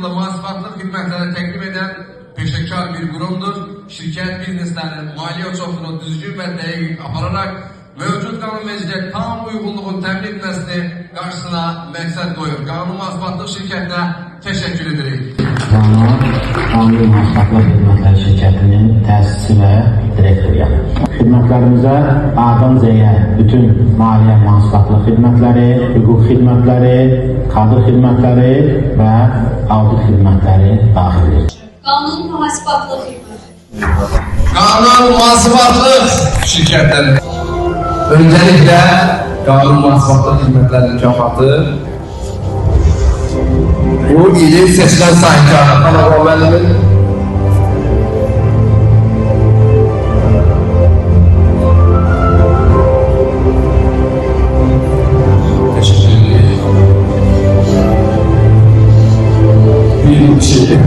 anlamda muhasebatlık hizmetleri teklif eden peşekar bir kurumdur. Şirket bizneslerinin mali ölçüsünü düzgün ve dəyik apararak mevcut kanun meclisinde tam uygunluğun temin etmesini karşısına məqsəd koyur. Kanun muhasebatlık şirketine teşekkür ederim. Kanun Muhasebatlık Hizmetleri Şirketinin təsisçi ve direktörü. Hizmetlerimize A'dan Z'ye bütün maliye muhasebatlık hizmetleri, hukuk hizmetleri, kadr hizmetleri ve audit hizmetleri dahildir. Kanun muhasebatlık Kanun muhasebatlık şirketleri. Öncelikle kanun muhasebatlık hizmetlerinin mükafatı bu ilin seçilen sahipkarı Kanal Müellimin teşekkür ederim. Bir şey.